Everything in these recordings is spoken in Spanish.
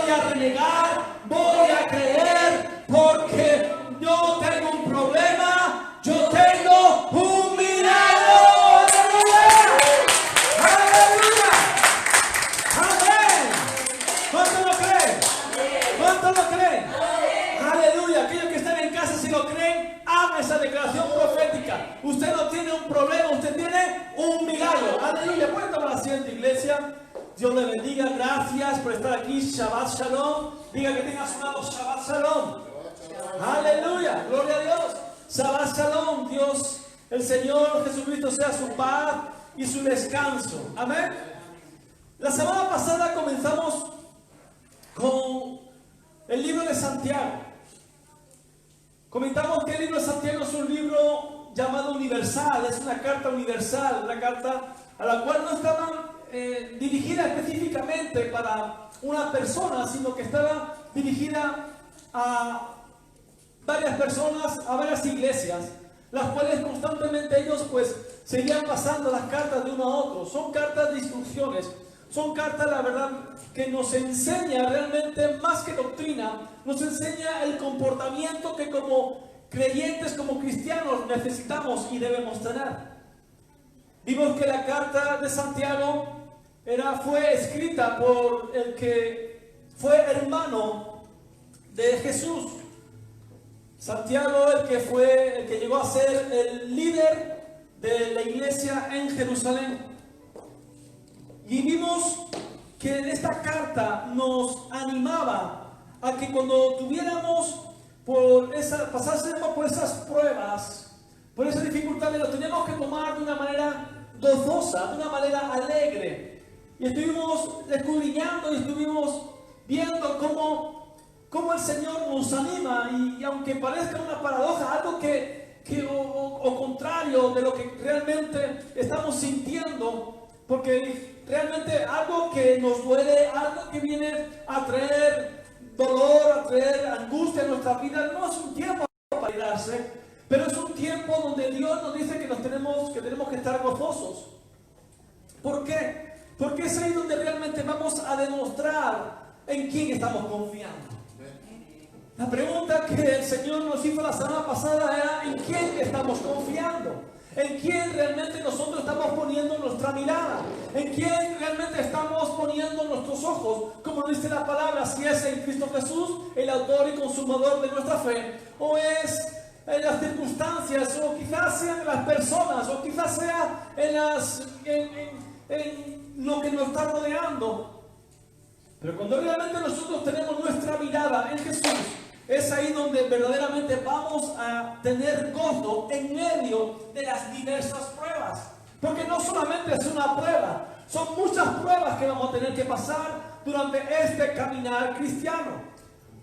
voy a renegar, voy a creer, porque yo tengo un problema, yo tengo un milagro. ¡Aleluya! ¡Amén! ¿Cuánto lo creen? ¿Cuánto lo creen? ¡Aleluya! Aquellos que están en casa, si lo creen, hagan esa declaración profética. Usted no tiene un problema, usted tiene un milagro. ¡Aleluya! ¿Pueden tomar asiento, iglesia? Dios le bendiga, gracias por estar aquí. Shabbat Shalom. Diga que tenga a su lado Shabbat Shalom. Aleluya, gloria a Dios. Shabbat Shalom. Dios, el Señor Jesucristo sea su paz y su descanso. Amén. La semana pasada comenzamos con el libro de Santiago. Comentamos que el libro de Santiago es un libro llamado universal, es una carta universal, una carta a la cual no estaban dirigida específicamente para una persona, sino que estaba dirigida a varias personas, a varias iglesias, las cuales constantemente ellos pues seguían pasando las cartas de uno a otro. Son cartas de instrucciones, son cartas, la verdad, que nos enseña realmente más que doctrina, nos enseña el comportamiento que como creyentes, como cristianos necesitamos y debemos tener. Vimos que la carta de Santiago fue escrita por el que fue hermano de Jesús. Santiago, el que llegó a ser el líder de la iglesia en Jerusalén. Y vimos que en esta carta nos animaba a que cuando pasásemos por esas pruebas, por esas dificultades, lo teníamos que tomar de una manera gozosa, de una manera alegre. Y estuvimos escudriñando y estuvimos viendo cómo el Señor nos anima, y aunque parezca una paradoja, algo o contrario de lo que realmente estamos sintiendo, porque realmente algo que nos duele, algo que viene a traer dolor, a traer angustia en nuestra vida, no es un tiempo para irarse, pero es un tiempo donde Dios nos dice que tenemos que estar gozosos. ¿Por qué? Porque es ahí donde realmente vamos a demostrar en quién estamos confiando. La pregunta que el Señor nos hizo la semana pasada era: ¿en quién estamos confiando? ¿En quién realmente nosotros estamos poniendo nuestra mirada? ¿En quién realmente estamos poniendo nuestros ojos? Como dice la palabra, si es en Cristo Jesús, el autor y consumador de nuestra fe, o es en las circunstancias, o quizás sea en las personas, o quizás sea en lo que nos está rodeando. Pero cuando realmente nosotros tenemos nuestra mirada en Jesús, es ahí donde verdaderamente vamos a tener gozo en medio de las diversas pruebas. Porque no solamente es una prueba, son muchas pruebas que vamos a tener que pasar durante este caminar cristiano,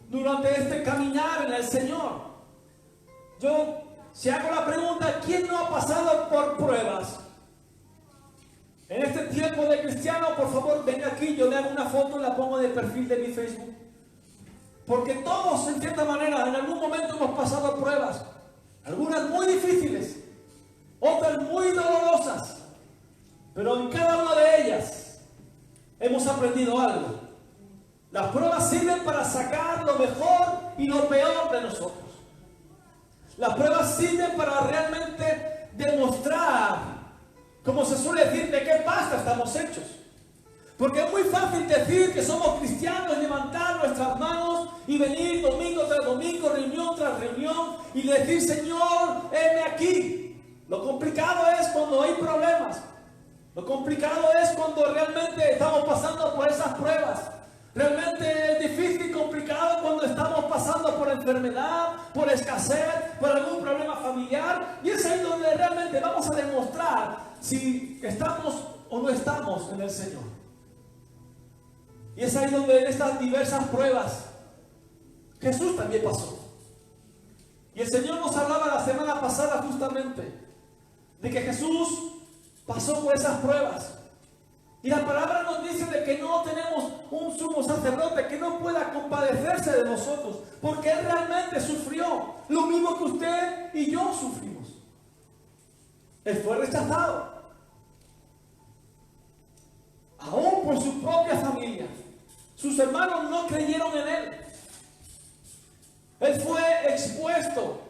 durante este caminar en el Señor. Si hago la pregunta, ¿quién no ha pasado por pruebas? En este tiempo de cristiano, por favor, venga aquí, yo le hago una foto y la pongo en el perfil de mi Facebook. Porque todos, en cierta manera, en algún momento hemos pasado pruebas. Algunas muy difíciles, otras muy dolorosas. Pero en cada una de ellas hemos aprendido algo. Las pruebas sirven para sacar lo mejor y lo peor de nosotros. Las pruebas sirven para realmente demostrar, como se suele decir, de qué pasta estamos hechos. Porque es muy fácil decir que somos cristianos, levantar nuestras manos y venir domingo tras domingo, reunión tras reunión, y decir: Señor, heme aquí. Lo complicado es cuando hay problemas. Lo complicado es cuando realmente estamos pasando por esas pruebas. Realmente es difícil y complicado cuando estamos pasando por enfermedad, por escasez, por algún problema familiar. Y es ahí donde realmente vamos a demostrar si estamos o no estamos en el Señor. Y es ahí donde en estas diversas pruebas Jesús también pasó. Y el Señor nos hablaba la semana pasada justamente de que Jesús pasó por esas pruebas. Y la palabra nos dice de que no tenemos un sumo sacerdote que no pueda compadecerse de nosotros, porque Él realmente sufrió lo mismo que usted y yo sufrimos. Él fue rechazado, aún por su propia familia. Sus hermanos no creyeron en él. Él fue expuesto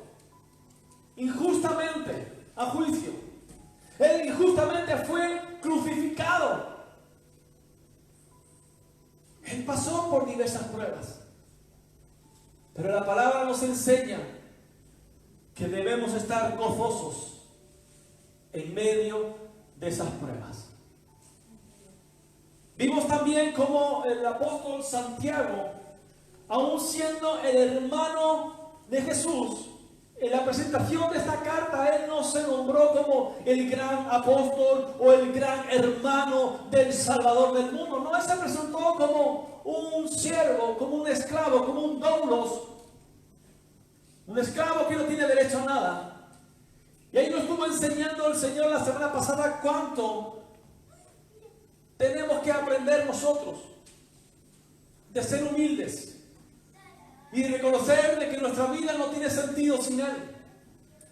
injustamente a juicio. Él injustamente fue crucificado. Él pasó por diversas pruebas. Pero la palabra nos enseña que debemos estar gozosos en medio de esas pruebas. Vimos también cómo el apóstol Santiago, aún siendo el hermano de Jesús, en la presentación de esta carta, él no se nombró como el gran apóstol o el gran hermano del Salvador del mundo. No, él se presentó como un siervo, como un esclavo, como un doulos, un esclavo que no tiene derecho a nada. Y ahí nos estuvo enseñando el Señor la semana pasada cuánto tenemos que aprender nosotros de ser humildes y de reconocer de que nuestra vida no tiene sentido sin Él.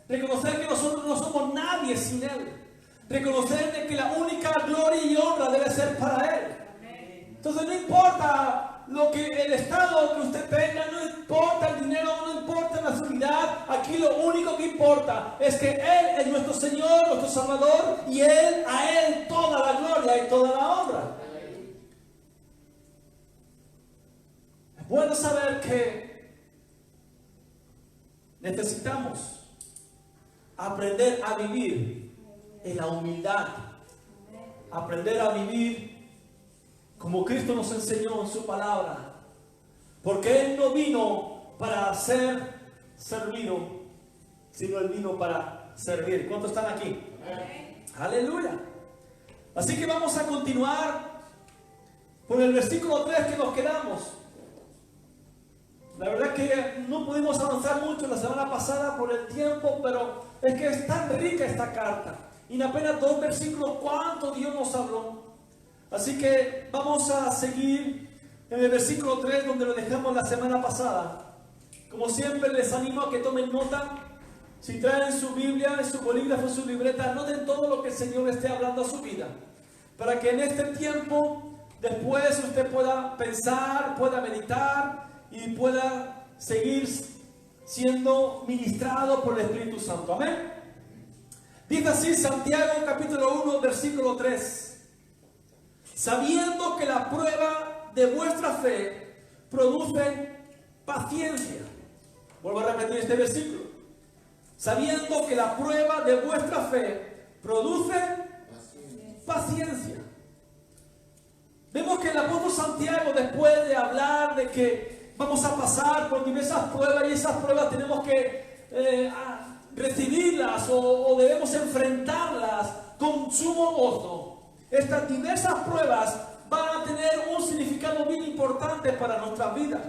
Reconocer que nosotros no somos nadie sin Él. Reconocer de que la única gloria y honra debe ser para Él. Entonces no importa lo que el estado que usted tenga, no importa el dinero, no importa la seguridad. Aquí lo único que importa es que Él es nuestro Señor, nuestro Salvador, y a Él toda la gloria y toda la honra. Es bueno saber que necesitamos aprender a vivir en la humildad, aprender a vivir como Cristo nos enseñó en su palabra, porque Él no vino para ser servido, sino Él vino para servir. ¿Cuántos están aquí? Amén. Aleluya. Así que vamos a continuar por el versículo 3 que nos quedamos. La verdad que no pudimos avanzar mucho la semana pasada por el tiempo, pero es que es tan rica esta carta. Y en apenas 2 versículos, ¿cuánto Dios nos habló? Así que vamos a seguir en el versículo 3 donde lo dejamos la semana pasada. Como siempre les animo a que tomen nota. Si traen su Biblia, su bolígrafo, su libreta, noten todo lo que el Señor esté hablando a su vida. Para que en este tiempo, después usted pueda pensar, pueda meditar y pueda seguir siendo ministrado por el Espíritu Santo. Amén. Dice así Santiago capítulo 1 versículo 3. Sabiendo que la prueba de vuestra fe produce paciencia. Vuelvo a repetir este versículo. Sabiendo que la prueba de vuestra fe produce paciencia. Vemos que el apóstol Santiago, después de hablar de que vamos a pasar por diversas pruebas y esas pruebas tenemos que recibirlas o debemos enfrentarlas con sumo gozo. Estas diversas pruebas van a tener un significado bien importante para nuestra vida,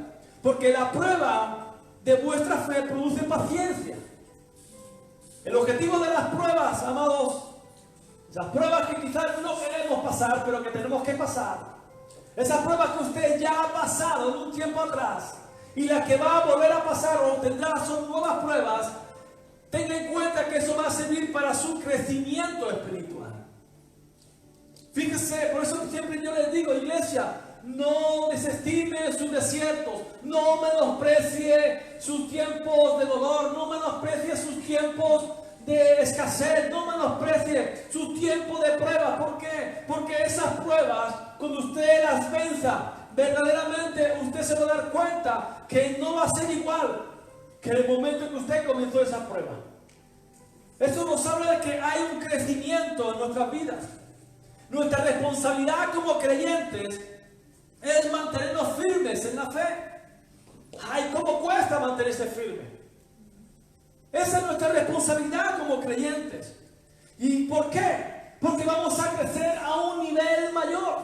porque la prueba de vuestra fe produce paciencia. El objetivo de las pruebas, amados, esas pruebas que quizás no queremos pasar, pero que tenemos que pasar, esas pruebas que usted ya ha pasado en un tiempo atrás y las que va a volver a pasar o tendrá son nuevas pruebas, tenga en cuenta que eso va a servir para su crecimiento espiritual. Fíjese, por eso siempre yo les digo, iglesia, no desestime sus desiertos, no menosprecie sus tiempos de dolor, no menosprecie sus tiempos de escasez, no menosprecie sus tiempos de prueba. ¿Por qué? Porque esas pruebas, cuando usted las venza, verdaderamente usted se va a dar cuenta que no va a ser igual que el momento en que usted comenzó esa prueba. Eso nos habla de que hay un crecimiento en nuestras vidas. Nuestra responsabilidad como creyentes es mantenernos firmes en la fe. Ay, ¿cómo cuesta mantenerse firme? Esa es nuestra responsabilidad como creyentes. ¿Y por qué? Porque vamos a crecer a un nivel mayor.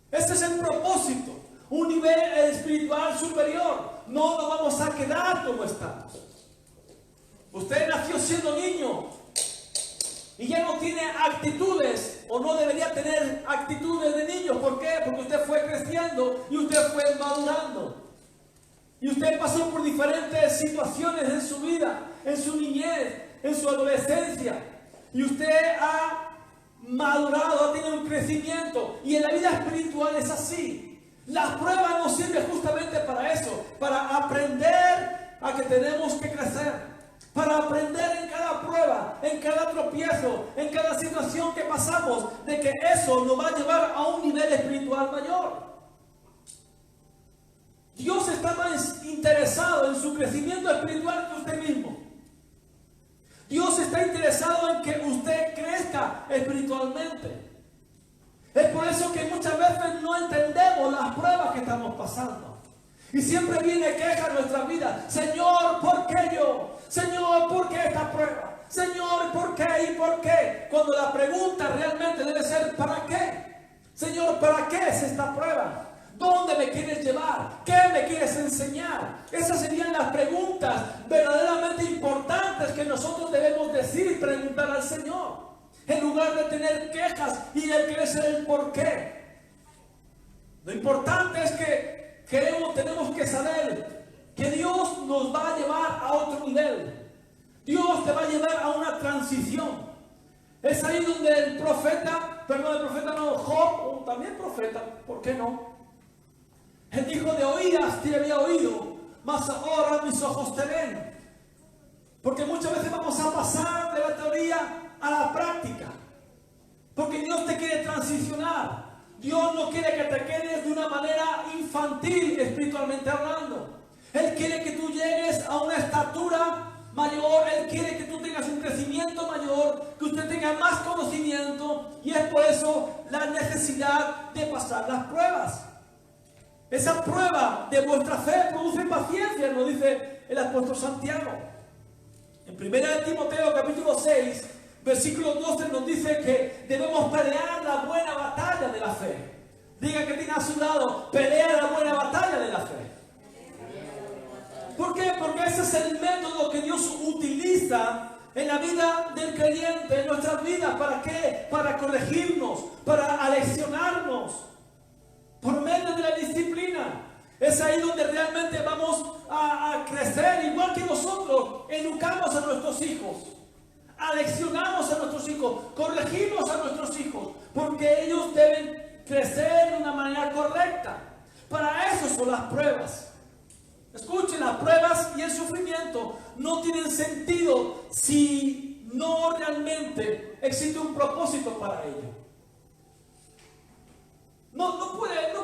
Ese es el propósito. Un nivel espiritual superior. No nos vamos a quedar como estamos. Usted nació siendo niño y ya no tiene actitudes, o no debería tener actitudes de niño. ¿Por qué? Porque usted fue creciendo y usted fue madurando. Y usted pasó por diferentes situaciones en su vida, en su niñez, en su adolescencia. Y usted ha madurado, ha tenido un crecimiento. Y en la vida espiritual es así. Las pruebas nos sirven justamente para eso, para aprender a que tenemos que crecer, para aprender en cada prueba, en cada tropiezo, en cada situación que pasamos, de que eso nos va a llevar a un nivel espiritual mayor. Dios está más interesado en su crecimiento espiritual que usted mismo. Dios está interesado en que usted crezca espiritualmente. Es por eso que muchas veces no entendemos las pruebas que estamos pasando. Y siempre viene queja en nuestra vida. Señor, ¿por qué yo? Señor, ¿por qué esta prueba? Señor, ¿por qué y por qué? Cuando la pregunta realmente debe ser ¿para qué? Señor, ¿para qué es esta prueba? ¿Dónde me quieres llevar? ¿Qué me quieres enseñar? Esas serían las preguntas verdaderamente importantes que nosotros debemos decir y preguntar al Señor. En lugar de tener quejas y de querer ser el por qué. Lo importante es que tenemos que saber que Dios nos va a llevar a otro nivel. Dios te va a llevar a una transición. Es ahí donde Job, o también profeta, ¿por qué no? Él dijo, de oídas te había oído, mas ahora mis ojos te ven. Porque muchas veces vamos a pasar de la teoría a la práctica. Porque Dios te quiere transicionar. Dios no quiere que te quedes de una manera infantil, espiritualmente hablando. Él quiere que tú llegues a una estatura mayor. Él quiere que tú tengas un crecimiento mayor, que usted tenga más conocimiento. Y es por eso la necesidad de pasar las pruebas. Esa prueba de vuestra fe produce paciencia, nos dice el apóstol Santiago. En 1 Timoteo capítulo 6, versículo 12 nos dice que debemos pelear la buena batalla de la fe. Diga que tiene a su lado, pelea la buena batalla de la fe. ¿Por qué? Porque ese es el método que Dios utiliza en la vida del creyente, en nuestras vidas. ¿Para qué? Para corregirnos, para aleccionarnos. Por medio de la disciplina. Es ahí donde realmente vamos a crecer, igual que nosotros educamos a nuestros hijos, aleccionamos a nuestros hijos, corregimos a nuestros hijos, porque ellos deben crecer de una manera correcta. Para eso son las pruebas. Escuchen, las pruebas y el sufrimiento no tienen sentido si no realmente existe un propósito para ello. No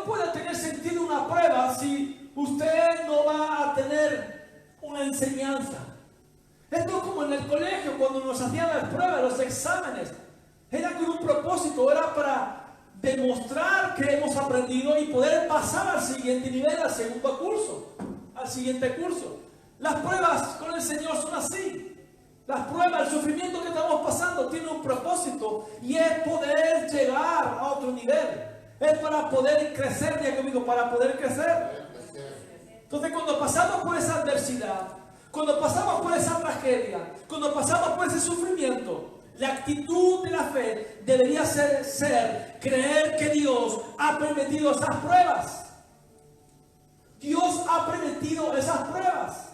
puede tener sentido una prueba si usted no va a tener una enseñanza. Esto es como en el colegio, cuando nos hacían las pruebas, los exámenes. Era con un propósito, era para demostrar que hemos aprendido y poder pasar al siguiente nivel, al segundo curso, al siguiente curso. Las pruebas con el Señor son así. Las pruebas, el sufrimiento que estamos pasando tiene un propósito y es poder llegar a otro nivel. Es para poder crecer, diga conmigo, para poder crecer. Entonces, cuando pasamos por esa adversidad, cuando pasamos por esa tragedia, cuando pasamos por ese sufrimiento, la actitud de la fe debería ser creer que Dios ha permitido esas pruebas. Dios ha permitido esas pruebas.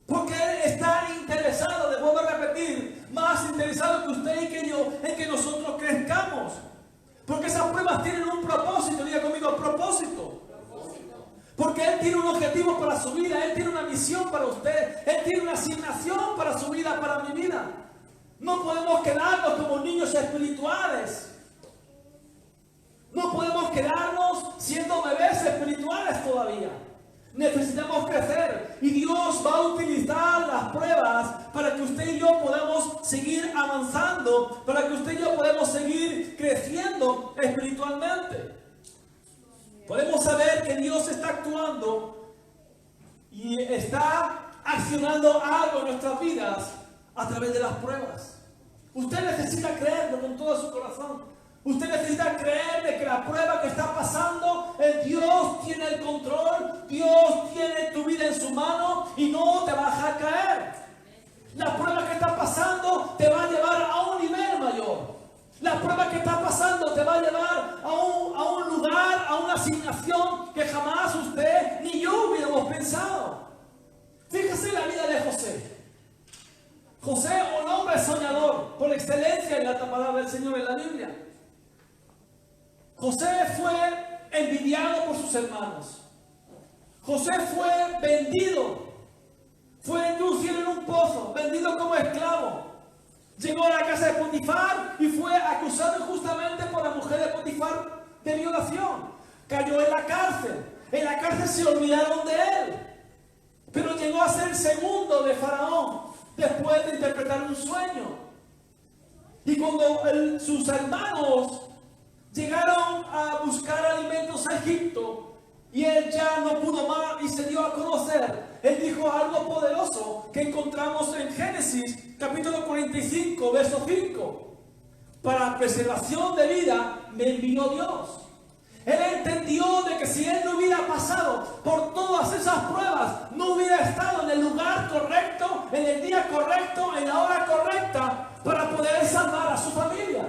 Porque Él está interesado, les vuelvo a repetir, más interesado que usted y que yo, en que nosotros crezcamos. Porque esas pruebas tienen un propósito, diga conmigo, propósito. Porque Él tiene un objetivo para su vida, Él tiene una misión para usted, Él tiene una asignación para su vida, para mi vida. No podemos quedarnos como niños espirituales. No podemos quedarnos siendo bebés espirituales todavía. Necesitamos crecer y Dios va a utilizar las pruebas para que usted y yo podamos seguir avanzando, para que usted y yo podamos seguir creciendo espiritualmente. Podemos saber que Dios está actuando y está accionando algo en nuestras vidas a través de las pruebas. Usted necesita creerlo con todo su corazón. Usted necesita creer de que la prueba que está pasando, Dios tiene el control, Dios tiene tu vida en su mano y no te va a dejar caer. La prueba que está pasando te va a llevar a un nivel mayor. La prueba que está pasando te va a llevar a un lugar, a una asignación que jamás usted ni yo hubiéramos pensado. Fíjese la vida de José. José, un hombre soñador, por excelencia en la palabra del Señor en la Biblia. José fue envidiado por sus hermanos. José fue vendido, fue introducido en un pozo, vendido como esclavo. Llegó a la casa de Potifar y fue acusado injustamente por la mujer de Potifar de violación. Cayó en la cárcel. En la cárcel se olvidaron de él. Pero llegó a ser segundo de Faraón después de interpretar un sueño. Y cuando sus hermanos llegaron a buscar alimentos a Egipto y él ya no pudo más y se dio a conocer, él dijo algo poderoso que encontramos en Génesis capítulo 45, verso 5. Para preservación de vida me envió Dios. Él entendió de que si él no hubiera pasado por todas esas pruebas, no hubiera estado en el lugar correcto, en el día correcto, en la hora correcta, para poder salvar a su familia.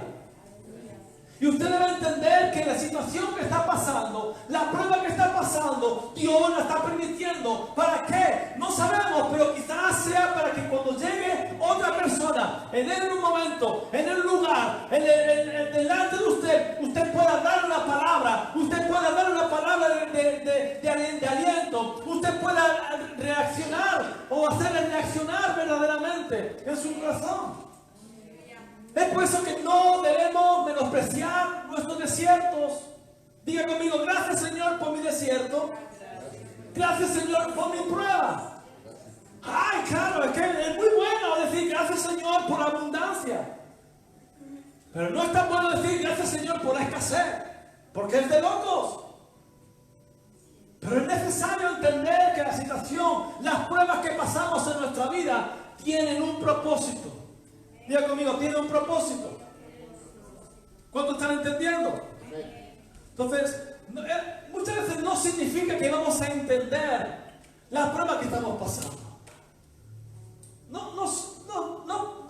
Y usted debe entender que la situación que está pasando, la prueba que está pasando, Dios la está permitiendo. ¿Para qué? No sabemos, pero quizás sea para que cuando llegue otra persona, en un momento, en el lugar, delante de usted, usted pueda dar una palabra, usted pueda dar una palabra de aliento, usted pueda reaccionar o hacerle reaccionar verdaderamente en su corazón. Es por eso que no debemos menospreciar nuestros desiertos. Diga conmigo, gracias Señor por mi desierto. Gracias Señor por mi prueba. Ay, claro, es que es muy bueno decir gracias Señor por la abundancia. Pero no es tan bueno decir gracias Señor por la escasez, porque es de locos. Pero es necesario entender que la situación, las pruebas que pasamos en nuestra vida tienen un propósito. Diga conmigo, tiene un propósito. ¿Cuánto están entendiendo? Entonces, muchas veces no significa que vamos a entender las pruebas que estamos pasando. No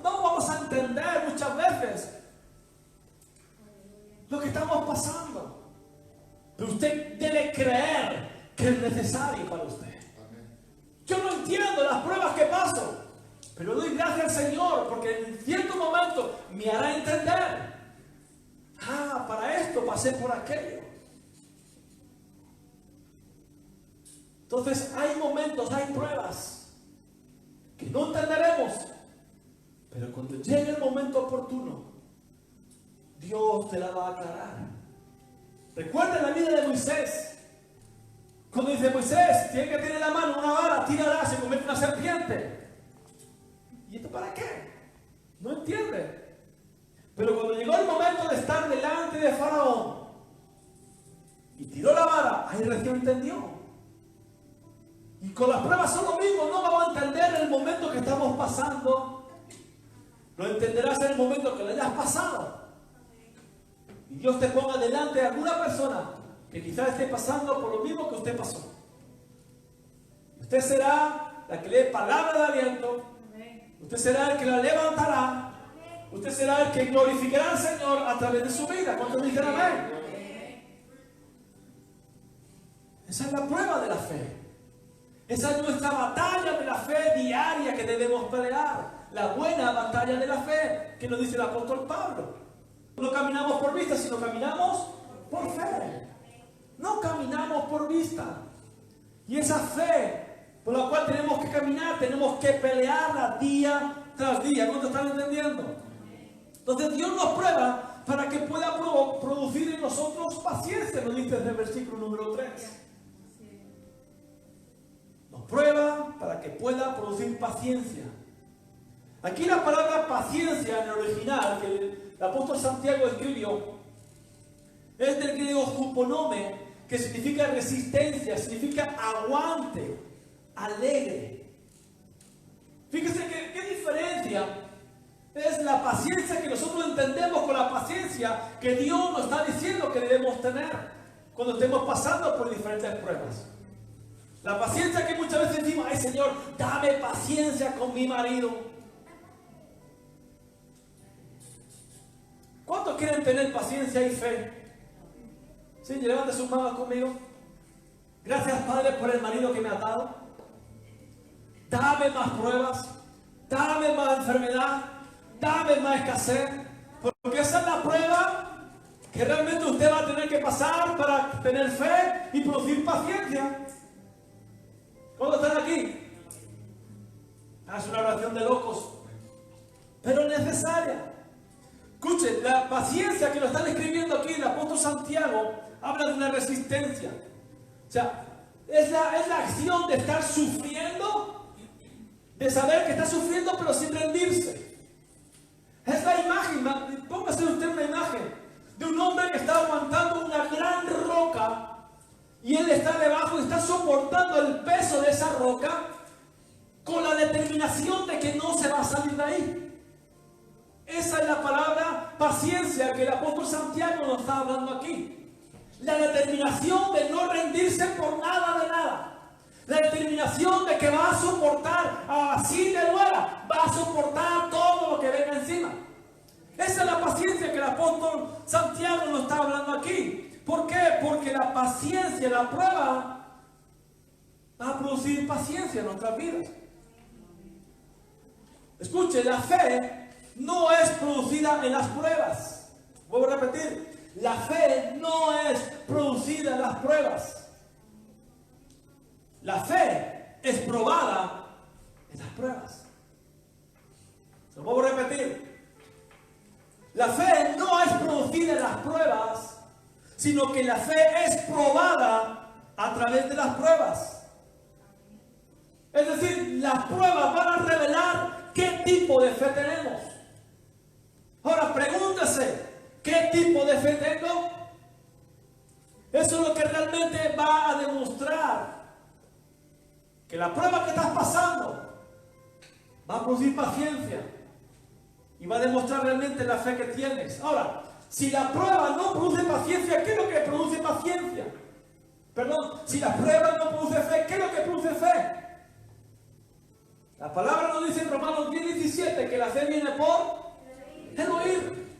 vamos a entender muchas veces lo que estamos pasando. Pero usted debe creer que es necesario para usted. Yo no entiendo las pruebas que paso, pero doy gracias al Señor porque en cierto momento me hará entender. Para esto pasé por aquello. Entonces hay momentos, hay pruebas que no entenderemos, pero cuando llegue el momento oportuno, Dios te la va a aclarar. Recuerda la vida de Moisés. Cuando dice Moisés, tiene que tener la mano una vara, tírala, se convierte en una serpiente. ¿Y esto para qué? No entiende. Pero cuando llegó el momento de estar delante de Faraón y tiró la vara, ahí recién entendió. Y con las pruebas son lo mismo, no vamos a entender el momento que estamos pasando. Lo entenderás en el momento que lo hayas pasado. Y Dios te ponga delante de alguna persona que quizás esté pasando por lo mismo que usted pasó. Usted será la que lee palabra de aliento. Usted será el que la levantará. Usted será el que glorificará al Señor a través de su vida. ¿Cuántos dicen amén? Esa es la prueba de la fe. Esa es nuestra batalla de la fe diaria que debemos pelear. La buena batalla de la fe que nos dice el apóstol Pablo. No caminamos por vista, sino caminamos por fe. No caminamos por vista. Y esa fe por la cual tenemos que caminar, tenemos que pelearla día tras día. ¿Cuánto están entendiendo? Entonces Dios nos prueba para que pueda producir en nosotros paciencia, nos dice desde el versículo número 3. Nos prueba para que pueda producir paciencia. Aquí la palabra paciencia en el original que el apóstol Santiago escribió es del griego huponome, que significa resistencia, significa aguante, alegre. Fíjese qué diferencia es la paciencia que nosotros entendemos con la paciencia que Dios nos está diciendo que debemos tener cuando estemos pasando por diferentes pruebas. La paciencia que muchas veces decimos, ay Señor, dame paciencia con mi marido. ¿Cuántos quieren tener paciencia y fe? Sí, levanten sus manos conmigo. Gracias Padre por el marido que me has dado. Dame más pruebas, dame más enfermedad, dame más escasez, porque esa es la prueba que realmente usted va a tener que pasar para tener fe y producir paciencia. ¿Cuántos están aquí? Es una oración de locos, pero necesaria. Escuchen, la paciencia que lo están escribiendo aquí el apóstol Santiago habla de una resistencia. O sea, es la acción de estar sufriendo, de saber que está sufriendo pero sin rendirse. Es la imagen, póngase usted una imagen de un hombre que está aguantando una gran roca y él está debajo y está soportando el peso de esa roca con la determinación de que no se va a salir de ahí. Esa es la palabra paciencia que el apóstol Santiago nos está hablando aquí. La determinación de no rendirse por nada de nada. La determinación de que va a soportar, así te duela, va a soportar todo lo que venga encima. Esa es la paciencia que el apóstol Santiago nos está hablando aquí. ¿Por qué? Porque la paciencia, la prueba, va a producir paciencia en nuestras vidas. Escuche, la fe no es producida en las pruebas. Vuelvo a repetir, la fe no es producida en las pruebas. La fe es probada en las pruebas. Se lo vuelvo a repetir. La fe no es producida en las pruebas, sino que la fe es probada a través de las pruebas. Es decir, las pruebas van a revelar qué tipo de fe tenemos. Ahora pregúntese, ¿qué tipo de fe tengo? Eso es lo que realmente va a demostrar que la prueba que estás pasando va a producir paciencia y va a demostrar realmente la fe que tienes. Ahora, si la prueba no produce paciencia, ¿qué es lo que produce paciencia? Perdón, si la prueba no produce fe, ¿qué es lo que produce fe? La palabra nos dice en Romanos 10:17 que la fe viene por el oír.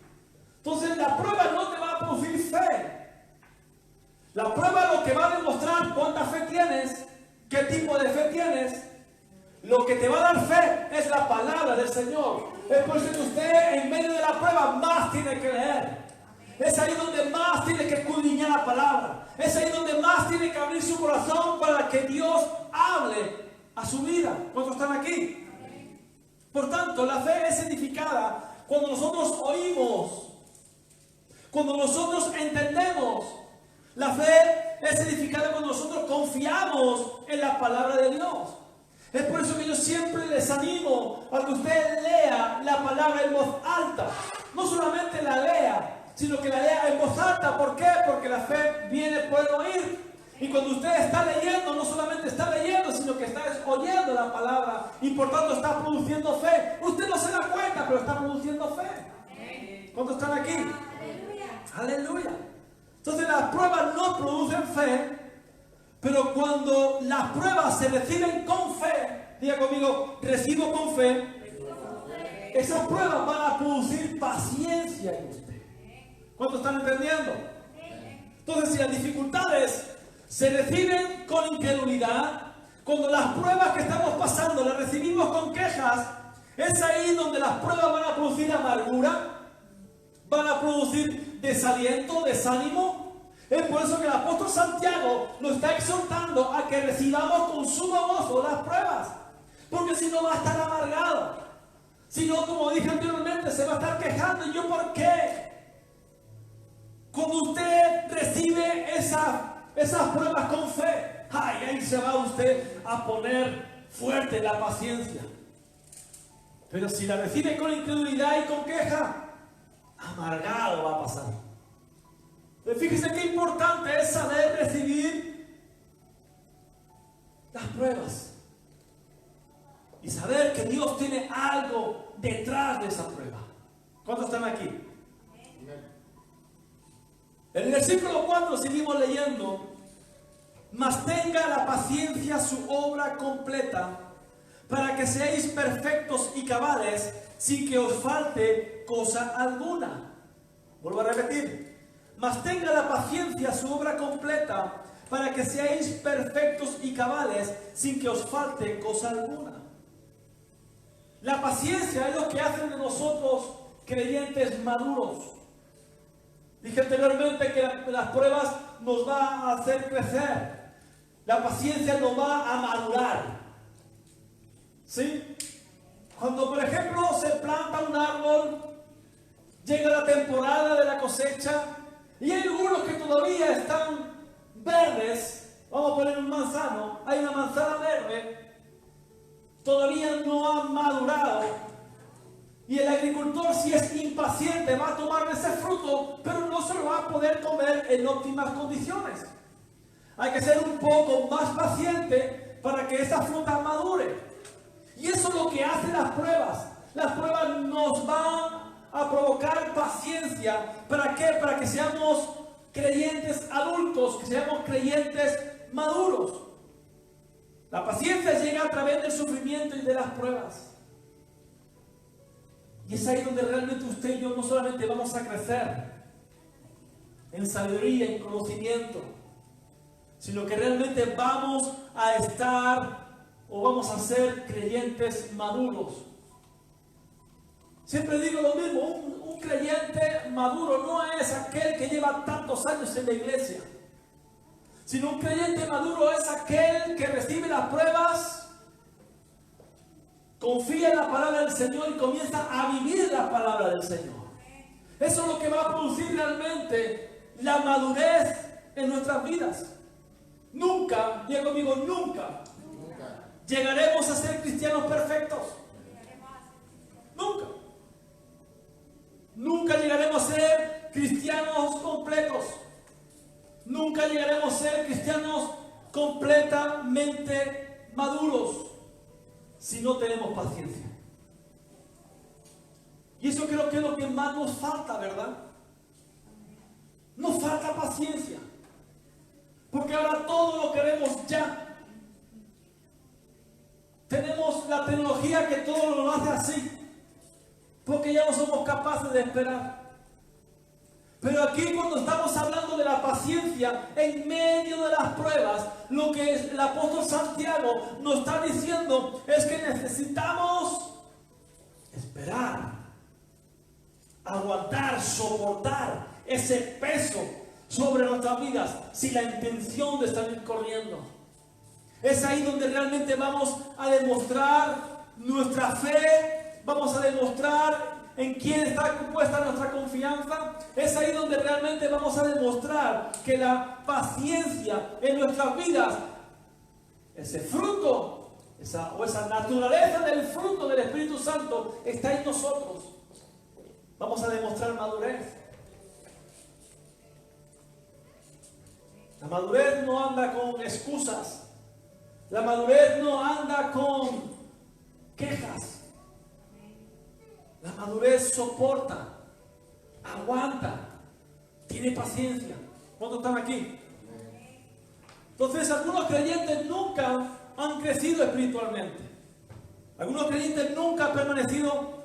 Entonces la prueba no te va a producir fe. La prueba lo que va a demostrar cuánta fe tienes, qué tipo de fe tienes. Lo que te va a dar fe es la palabra del Señor. Es por eso que usted en medio de la prueba más tiene que leer. Es ahí donde más tiene que escudriñar la palabra. Es ahí donde más tiene que abrir su corazón para que Dios hable a su vida. ¿Cuántos están aquí? Por tanto, la fe es edificada cuando nosotros oímos, cuando nosotros entendemos. La fe es edificada cuando nosotros confiamos en la palabra de Dios. Es por eso que yo siempre les animo a que usted lea la palabra en voz alta. No solamente la lea, sino que la lea en voz alta. ¿Por qué? Porque la fe viene por el oír. Y cuando usted está leyendo, no solamente está leyendo, sino que está oyendo la palabra y por tanto está produciendo fe. Usted no se da cuenta, pero está produciendo fe. ¿Cuántos están aquí? Aleluya. Entonces las pruebas no producen fe, pero cuando las pruebas se reciben con fe, diga conmigo, recibo con fe, esas pruebas van a producir paciencia en usted. ¿Cuántos están entendiendo? Entonces si las dificultades se reciben con incredulidad, cuando las pruebas que estamos pasando las recibimos con quejas, es ahí donde las pruebas van a producir amargura, van a producir desaliento, desánimo. Es por eso que el apóstol Santiago nos está exhortando a que recibamos con sumo gozo las pruebas, porque si no va a estar amargado, si no, como dije anteriormente, se va a estar quejando. ¿Y yo por qué? Cuando usted recibe esas pruebas con fe, ahí se va usted a poner fuerte la paciencia. Pero si la recibe con incredulidad y con queja, amargado va a pasar. Fíjese qué importante es saber recibir las pruebas y saber que Dios tiene algo detrás de esa prueba. ¿Cuántos están aquí? En el versículo 4 seguimos leyendo: mas tenga la paciencia su obra completa, para que seáis perfectos y cabales, sin que os falte cosa alguna. Vuelvo a repetir: mas tenga la paciencia su obra completa, para que seáis perfectos y cabales, sin que os falte cosa alguna. La paciencia es lo que hace de nosotros creyentes maduros. Dije dije anteriormente que las pruebas nos va a hacer crecer. La paciencia nos va a madurar. ¿Sí? Cuando, por ejemplo, se planta un árbol, llega la temporada de la cosecha y hay algunos que todavía están verdes. Vamos a poner un manzano. Hay una manzana verde, todavía no ha madurado. Y el agricultor, si es impaciente, va a tomar ese fruto, pero no se lo va a poder comer en óptimas condiciones. Hay que ser un poco más paciente para que esa fruta madure. Y eso es lo que hacen las pruebas. Las pruebas nos van a provocar paciencia. ¿Para qué? Para que seamos creyentes adultos, que seamos creyentes maduros. La paciencia llega a través del sufrimiento y de las pruebas. Y es ahí donde realmente usted y yo no solamente vamos a crecer en sabiduría, en conocimiento, sino que realmente vamos a estar o vamos a ser creyentes maduros. Siempre digo lo mismo, un creyente maduro no es aquel que lleva tantos años en la iglesia, sino un creyente maduro es aquel que recibe las pruebas, confía en la palabra del Señor y comienza a vivir la palabra del Señor. Eso es lo que va a producir realmente la madurez en nuestras vidas. Nunca, diga conmigo, nunca llegaremos a ser cristianos perfectos. Nunca. Nunca llegaremos a ser cristianos completos. Nunca llegaremos a ser cristianos completamente maduros si no tenemos paciencia. Y eso creo que es lo que más nos falta, ¿verdad? Nos falta paciencia. Porque ahora todo lo queremos ya. Tenemos la tecnología que todo lo hace así. Porque ya no somos capaces de esperar. Pero aquí cuando estamos hablando de la paciencia en medio de las pruebas, lo que el apóstol Santiago nos está diciendo es que necesitamos esperar, aguantar, soportar ese peso sobre nuestras vidas sin la intención de salir corriendo. Es ahí donde realmente vamos a demostrar nuestra fe, vamos a demostrar en quién está puesta nuestra confianza. Es ahí donde realmente vamos a demostrar que la paciencia en nuestras vidas, ese fruto, esa naturaleza del fruto del Espíritu Santo está en nosotros. Vamos a demostrar madurez. La madurez no anda con excusas. La madurez no anda con quejas. La madurez soporta, aguanta, tiene paciencia. ¿Cuántos están aquí? Entonces, algunos creyentes nunca han crecido espiritualmente. Algunos creyentes nunca han permanecido,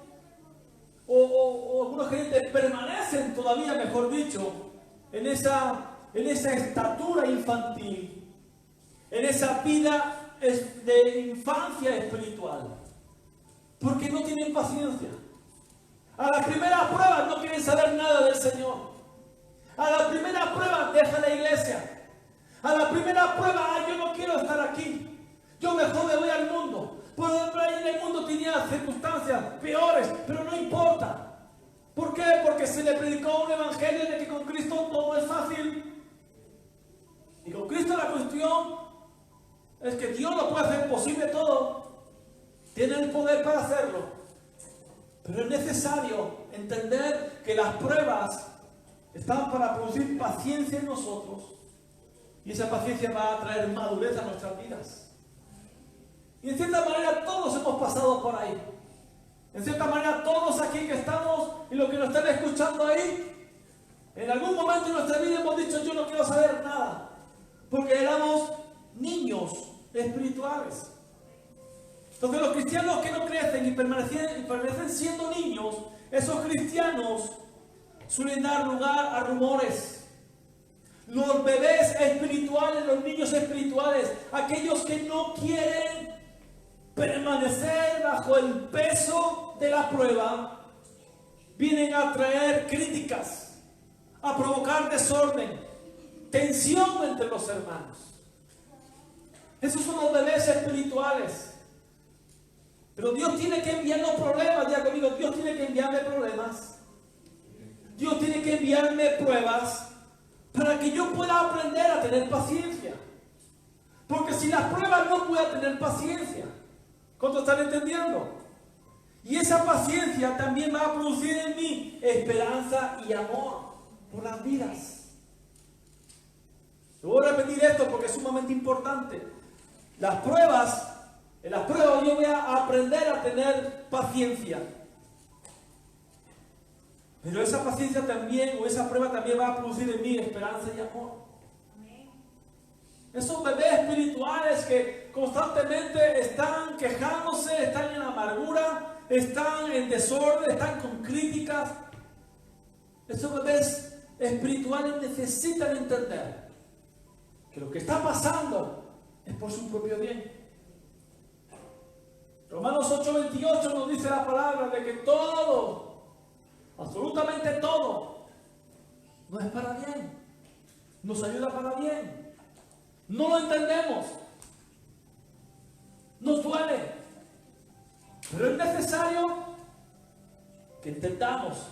o algunos creyentes permanecen todavía, mejor dicho, en esa estatura infantil, en esa vida de infancia espiritual, porque no tienen paciencia. A la primera prueba no quieren saber nada del Señor. A la primera prueba deja la iglesia. A la primera prueba, yo no quiero estar aquí, yo mejor me voy al mundo. Por ejemplo, ahí en el mundo tenía circunstancias peores, pero no importa. ¿Por qué? Porque se le predicó un evangelio de que con Cristo todo es fácil. Y con Cristo la cuestión es que Dios lo puede hacer posible todo. Tiene el poder para hacerlo. Pero es necesario entender que las pruebas están para producir paciencia en nosotros. Y esa paciencia va a traer madurez a nuestras vidas. Y en cierta manera todos hemos pasado por ahí. En cierta manera todos aquí que estamos y los que nos están escuchando ahí, en algún momento de nuestra vida hemos dicho: yo no quiero saber nada. Porque éramos niños espirituales. Entonces los cristianos que no crecen y permanecen siendo niños, esos cristianos suelen dar lugar a rumores. Los bebés espirituales, los niños espirituales, aquellos que no quieren permanecer bajo el peso de la prueba, vienen a traer críticas, a provocar sembrar desorden, tensión entre los hermanos. Esos son los bebés espirituales. Pero Dios tiene que enviarnos problemas. Diga conmigo, Dios tiene que enviarme problemas. Dios tiene que enviarme pruebas para que yo pueda aprender a tener paciencia. Porque sin las pruebas no voy a tener paciencia. ¿Cuánto están entendiendo? Y esa paciencia también va a producir en mí esperanza y amor por las vidas. Voy a repetir esto porque es sumamente importante. En las pruebas yo voy a aprender a tener paciencia. Pero esa paciencia también, o esa prueba también va a producir en mí esperanza y amor. Esos bebés espirituales que constantemente están quejándose, están en amargura, están en desorden, están con críticas. Esos bebés espirituales necesitan entender que lo que está pasando es por su propio bien. Romanos 8:28 nos dice la palabra de que todo, absolutamente todo, no es para bien, nos ayuda para bien. No lo entendemos, nos duele, pero es necesario que entendamos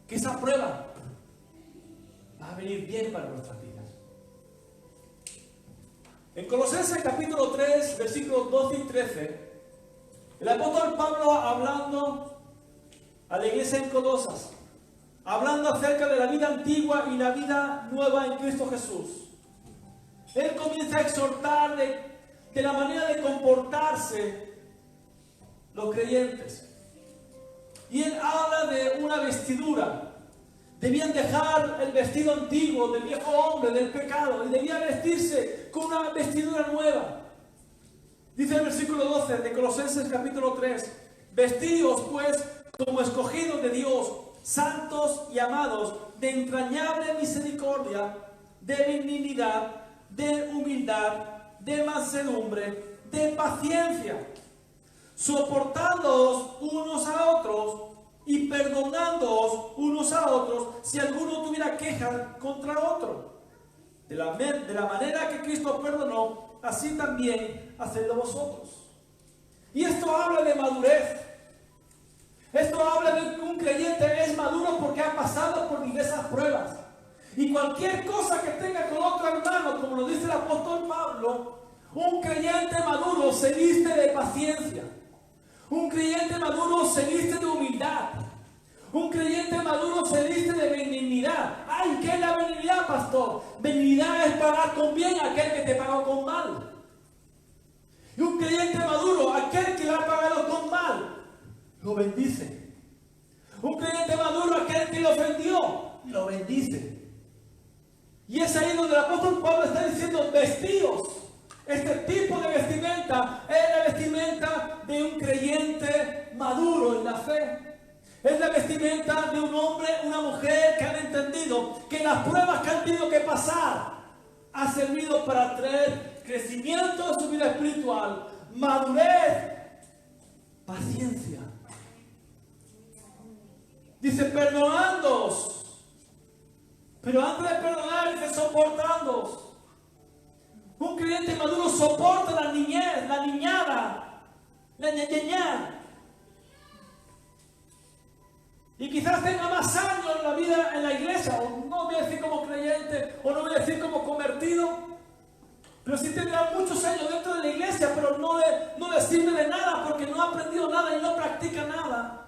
que esa prueba va a venir bien para nuestras vidas. En Colosenses capítulo 3, versículos 12 y 13, el apóstol Pablo, hablando a la iglesia en Colosas, hablando acerca de la vida antigua y la vida nueva en Cristo Jesús, él comienza a exhortar de la manera de comportarse los creyentes. Y él habla de una vestidura. Debían dejar el vestido antiguo del viejo hombre, del pecado, y debían vestirse con una vestidura nueva. Dice el versículo 12 de Colosenses capítulo 3: vestíos pues como escogidos de Dios, santos y amados, de entrañable misericordia, de benignidad, de humildad, de mansedumbre, de paciencia, soportándoos unos a otros y perdonándoos unos a otros si alguno tuviera queja contra otro. De la manera que Cristo perdonó, así también hacedlo vosotros. Y esto habla de madurez. Esto habla de que un creyente es maduro porque ha pasado por diversas pruebas. Y cualquier cosa que tenga con otro hermano, como lo dice el apóstol Pablo, un creyente maduro se viste de paciencia. Un creyente maduro se viste de humildad. Un creyente maduro se viste de benignidad. ¡Ay, qué es la benignidad, pastor! Benignidad es pagar con bien a aquel que te pagó con mal. Y un creyente maduro, aquel que le ha pagado con mal, lo bendice. Un creyente maduro, aquel que lo ofendió, lo bendice. Y es ahí donde el apóstol Pablo está diciendo: vestíos. Este tipo de vestimenta es la vestimenta de un creyente maduro en la fe. Es la vestimenta de un hombre, una mujer que han entendido que las pruebas que han tenido que pasar ha servido para traer crecimiento en su vida espiritual, madurez, paciencia. Dice: perdonándoos. Pero antes de perdonar, dice: soportándoos. Un creyente maduro soporta la niñez, la niñada, la ñañañá. Y quizás tenga más años en la vida, en la iglesia, o no voy a decir como creyente, o no voy a decir como convertido, pero sí tendrá muchos años dentro de la iglesia, pero no le sirve de nada porque no ha aprendido nada y no practica nada.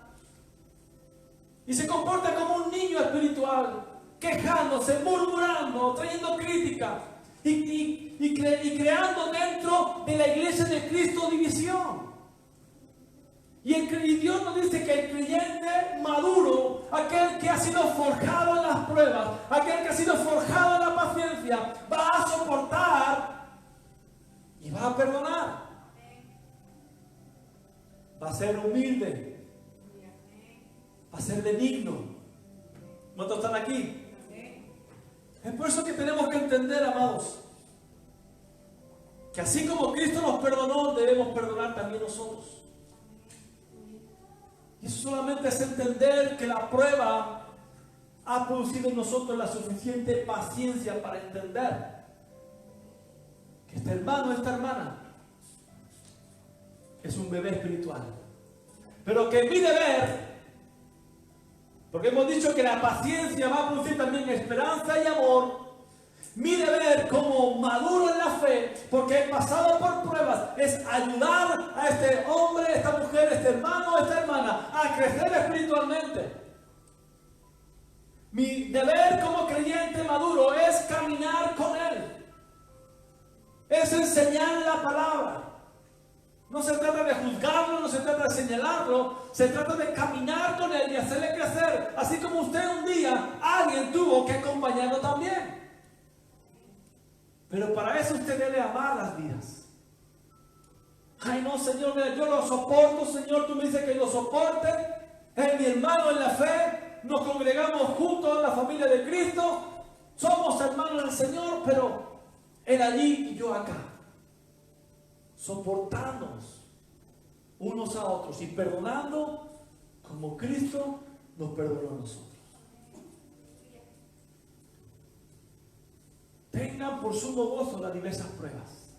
Y se comporta como un niño espiritual, quejándose, murmurando, trayendo crítica y creando dentro de la iglesia de Cristo división. Y Dios nos dice que el creyente maduro, aquel que ha sido forjado en las pruebas, aquel que ha sido forjado en la paciencia, va a soportar y va a perdonar. Va a ser humilde, va a ser benigno. ¿Cuántos están aquí? Es por eso que tenemos que entender, amados, que así como Cristo nos perdonó, debemos perdonar también nosotros. Y eso solamente es entender que la prueba ha producido en nosotros la suficiente paciencia para entender que este hermano, esta hermana, es un bebé espiritual. Pero que mi deber, porque hemos dicho que la paciencia va a producir también esperanza y amor, mi deber como maduro en la fe, porque he pasado por pruebas, es ayudar a este hombre, esta mujer, este hermano, esta hermana a crecer espiritualmente. Mi deber como creyente maduro es caminar con él, es enseñar la palabra. No se trata de juzgarlo, no se trata de señalarlo, se trata de caminar con él y hacerle crecer, así como usted un día, alguien tuvo que acompañarlo también. Pero para eso usted debe amar las vidas. Ay no, Señor, mira, yo lo soporto, Señor, tú me dices que lo soporte, es mi hermano en la fe, nos congregamos juntos en la familia de Cristo, somos hermanos del Señor, pero él allí y yo acá. Soportándonos unos a otros y perdonando como Cristo nos perdonó a nosotros. Tengan por sumo gozo las diversas pruebas.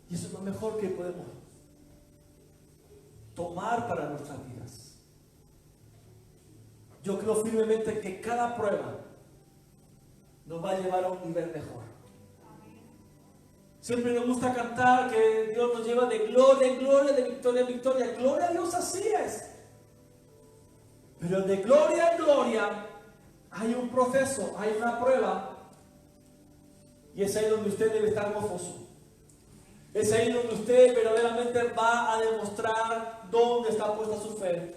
Y eso es lo mejor que podemos tomar para nuestras vidas. Yo creo firmemente que cada prueba nos va a llevar a un nivel mejor. Siempre me gusta cantar que Dios nos lleva de gloria en gloria, de victoria en victoria. Gloria a Dios, así es. Pero de gloria en gloria hay un proceso, hay una prueba. Y es ahí donde usted debe estar gozoso. Es ahí donde usted verdaderamente va a demostrar dónde está puesta su fe.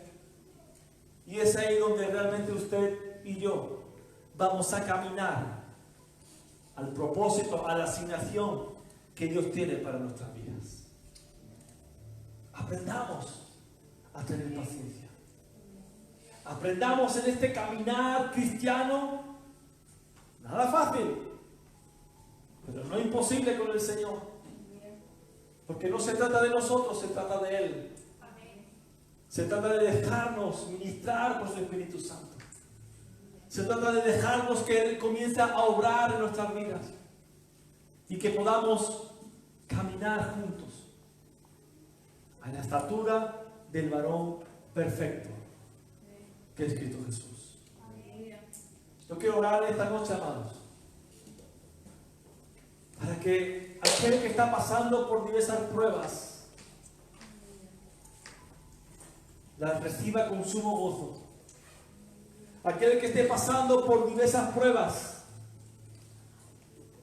Y es ahí donde realmente usted y yo vamos a caminar al propósito, a la asignación que Dios tiene para nuestras vidas. Aprendamos a tener paciencia. Aprendamos en este caminar cristiano, nada fácil, pero no imposible con el Señor. Porque no se trata de nosotros, se trata de Él. Se trata de dejarnos ministrar por su Espíritu Santo. Se trata de dejarnos que Él comience a obrar en nuestras vidas y que podamos caminar juntos a la estatura del varón perfecto que es Cristo Jesús. Yo quiero orar esta noche, amados, para que aquel que está pasando por diversas pruebas las reciba con sumo gozo. Aquel que esté pasando por diversas pruebas,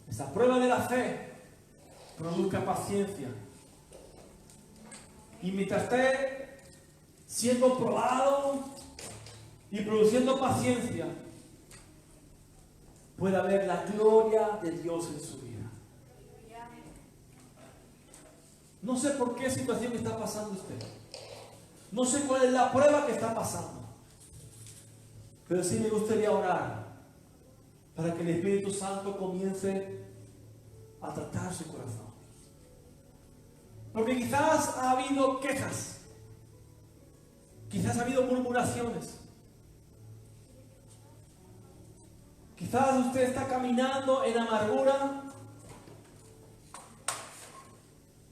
esa prueba de la fe, produzca paciencia. Y mientras esté siendo probado y produciendo paciencia, pueda ver la gloria de Dios en su vida. No sé por qué situación está pasando usted. No sé cuál es la prueba que está pasando. Pero sí me gustaría orar para que el Espíritu Santo comience a tratar su corazón. Porque quizás ha habido quejas. Quizás ha habido murmuraciones. Quizás usted está caminando en amargura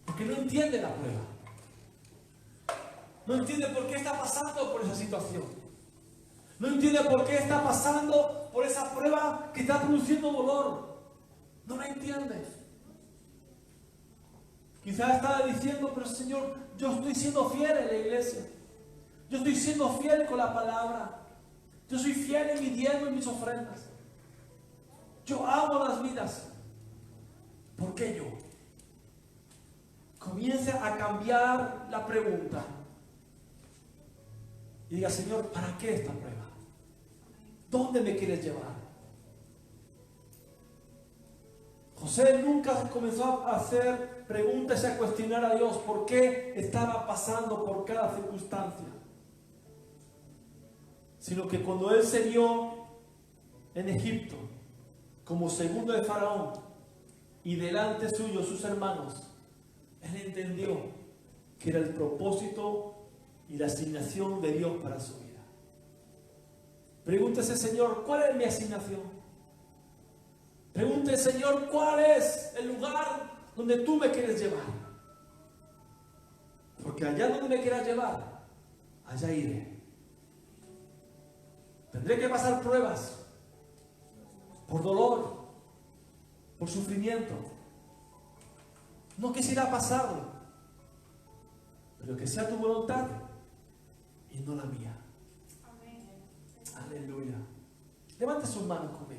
porque no entiende la prueba. No entiende por qué está pasando por esa situación. No entiende por qué está pasando por esa prueba que está produciendo dolor. No la entiende. Quizás está diciendo, pero Señor, yo estoy siendo fiel en la iglesia. Yo estoy siendo fiel con la palabra. Yo soy fiel en mi diezmo y mis ofrendas. Yo amo las vidas. ¿Por qué yo? Comience a cambiar la pregunta. Y diga, Señor, ¿para qué esta prueba? ¿Dónde me quieres llevar? José nunca comenzó a hacer preguntas y a cuestionar a Dios por qué estaba pasando por cada circunstancia. Sino que cuando él se vio en Egipto como segundo de Faraón y delante suyo sus hermanos, él entendió que era el propósito y la asignación de Dios para su vida. Pregúntese, Señor, ¿cuál es mi asignación? Pregúntese, Señor, ¿cuál es el lugar donde tú me quieres llevar? Porque allá donde me quieras llevar, allá iré. Tendré que pasar pruebas, por dolor, por sufrimiento. No quisiera pasarlo, pero que sea tu voluntad y no la mía. Aleluya. Levante sus manos conmigo.